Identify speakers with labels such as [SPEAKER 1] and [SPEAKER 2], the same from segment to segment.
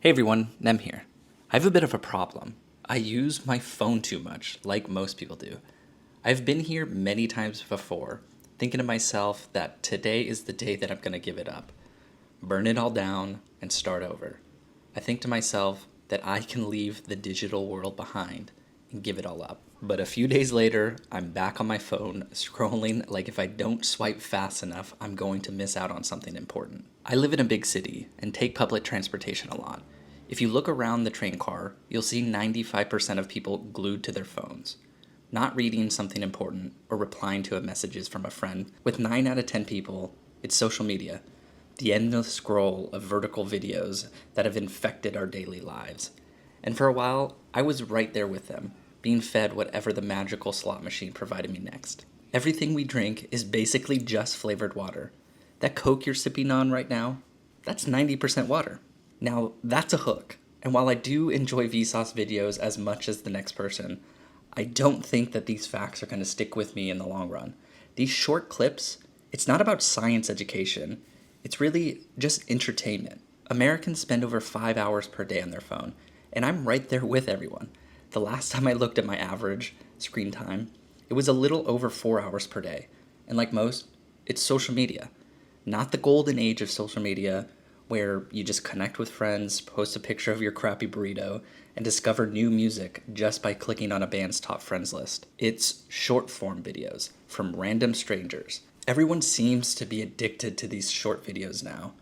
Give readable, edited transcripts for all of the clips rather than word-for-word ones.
[SPEAKER 1] Hey everyone, Nem here. I have a bit of a problem. I use my phone too much, like most people do. I've been here many times before, thinking to myself that today is the day that I'm going to give it up, burn it all down, and start over. I think to myself that I can leave the digital world behind and give it all up. But a few days later, I'm back on my phone, scrolling like if I don't swipe fast enough, I'm going to miss out on something important. I live in a big city and take public transportation a lot. If you look around the train car, you'll see 95% of people glued to their phones, not reading something important or replying to a messages from a friend. With 9 out of 10 people, it's social media, the endless scroll of vertical videos that have infected our daily lives. And for a while, I was right there with them, being fed whatever the magical slot machine provided me next. Everything we drink is basically just flavored water. That Coke you're sipping on right now, that's 90% water. Now, that's a hook. And while I do enjoy Vsauce videos as much as the next person, I don't think that these facts are going to stick with me in the long run. These short clips, it's not about science education. It's really just entertainment. Americans spend over 5 hours per day on their phone, and I'm right there with everyone. The last time I looked at my average screen time, it was a little over 4 hours per day. And like most, it's social media. Not the golden age of social media where you just connect with friends, post a picture of your crappy burrito, and discover new music just by clicking on a band's top friends list. It's short form videos from random strangers. Everyone seems to be addicted to these short videos now.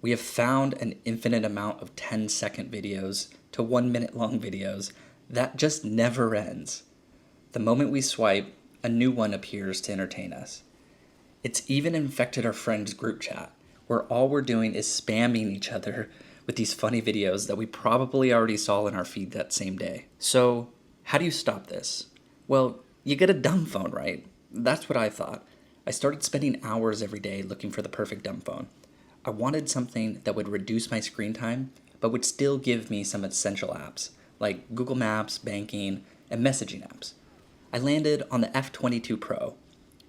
[SPEAKER 1] We have found an infinite amount of 10-second videos to 1 minute long videos that just never ends. The moment we swipe, a new one appears to entertain us. It's even infected our friends' group chat, where all we're doing is spamming each other with these funny videos that we probably already saw in our feed that same day. So, how do you stop this? Well, you get a dumb phone, right? That's what I thought. I started spending hours every day looking for the perfect dumb phone. I wanted something that would reduce my screen time, but would still give me some essential apps, like Google Maps, banking, and messaging apps. I landed on the F22 Pro.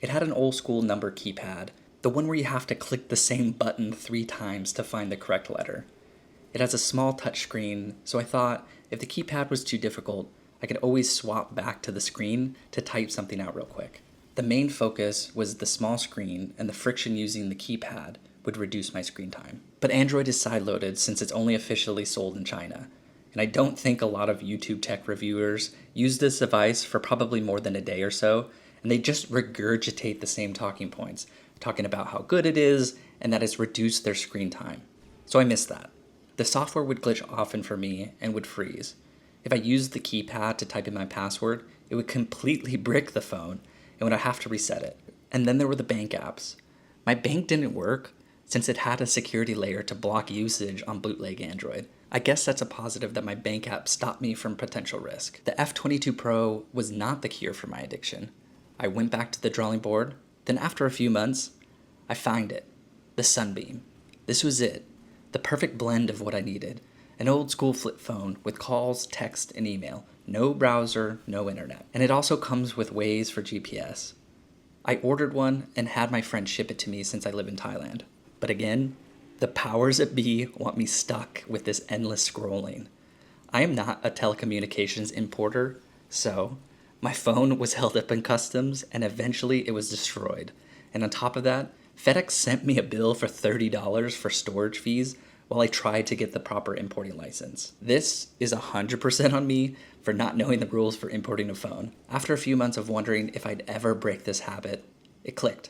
[SPEAKER 1] It had an old school number keypad, the one where you have to click the same button 3 times to find the correct letter. It has a small touchscreen, so I thought if the keypad was too difficult, I could always swap back to the screen to type something out real quick. The main focus was the small screen, and the friction using the keypad would reduce my screen time. But Android is sideloaded since it's only officially sold in China, and I don't think a lot of YouTube tech reviewers use this device for probably more than a day or so, and they just regurgitate the same talking points, talking about how good it is and that it's reduced their screen time. So I missed that. The software would glitch often for me and would freeze. If I used the keypad to type in my password, it would completely brick the phone and would have to reset it. And then there were the bank apps. My bank didn't work since it had a security layer to block usage on bootleg Android. I guess that's a positive that my bank app stopped me from potential risk. The F22 Pro was not the cure for my addiction. I went back to the drawing board. Then after a few months, I find it. The Sunbeam. This was it. The perfect blend of what I needed. An old school flip phone with calls, text, and email. No browser, no internet. And it also comes with Waze for GPS. I ordered one and had my friend ship it to me since I live in Thailand. But again, the powers that be want me stuck with this endless scrolling. I am not a telecommunications importer, so my phone was held up in customs and eventually it was destroyed. And on top of that, FedEx sent me a bill for $30 for storage fees while I tried to get the proper importing license. This is 100% on me for not knowing the rules for importing a phone. After a few months of wondering if I'd ever break this habit, it clicked.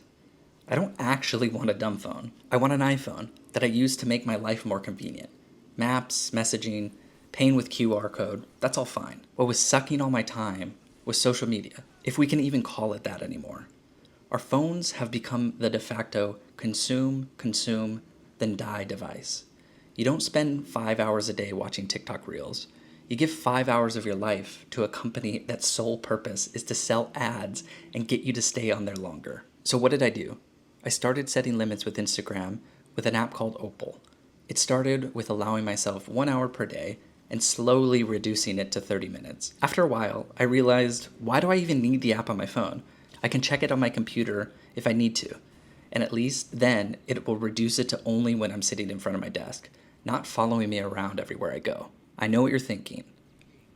[SPEAKER 1] I don't actually want a dumb phone. I want an iPhone that I use to make my life more convenient. Maps, messaging, paying with QR code, that's all fine. What was sucking all my time was social media, if we can even call it that anymore. Our phones have become the de facto consume, then die device. You don't spend 5 hours a day watching TikTok reels. You give 5 hours of your life to a company that sole purpose is to sell ads and get you to stay on there longer. So what did I do? I started setting limits with Instagram with an app called Opal. It started with allowing myself 1 hour per day and slowly reducing it to 30 minutes. After a while, I realized, why do I even need the app on my phone? I can check it on my computer if I need to, and at least then it will reduce it to only when I'm sitting in front of my desk, not following me around everywhere I go. I know what you're thinking.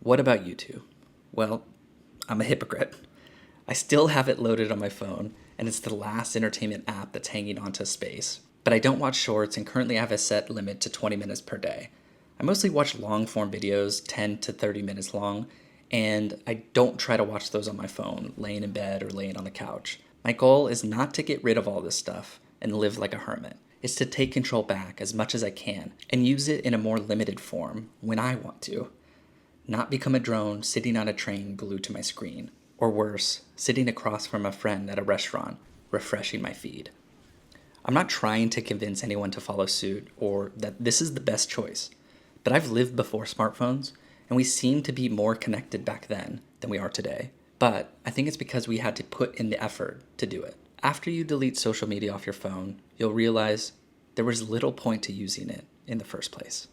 [SPEAKER 1] What about YouTube? Well, I'm a hypocrite. I still have it loaded on my phone, and it's the last entertainment app that's hanging onto space. But I don't watch shorts and currently have a set limit to 20 minutes per day. I mostly watch long form videos, 10 to 30 minutes long, and I don't try to watch those on my phone, laying in bed or laying on the couch. My goal is not to get rid of all this stuff and live like a hermit. It's to take control back as much as I can and use it in a more limited form when I want to. Not become a drone sitting on a train glued to my screen. Or worse, sitting across from a friend at a restaurant, refreshing my feed. I'm not trying to convince anyone to follow suit or that this is the best choice. But I've lived before smartphones, and we seem to be more connected back then than we are today. But I think it's because we had to put in the effort to do it. After you delete social media off your phone, you'll realize there was little point to using it in the first place.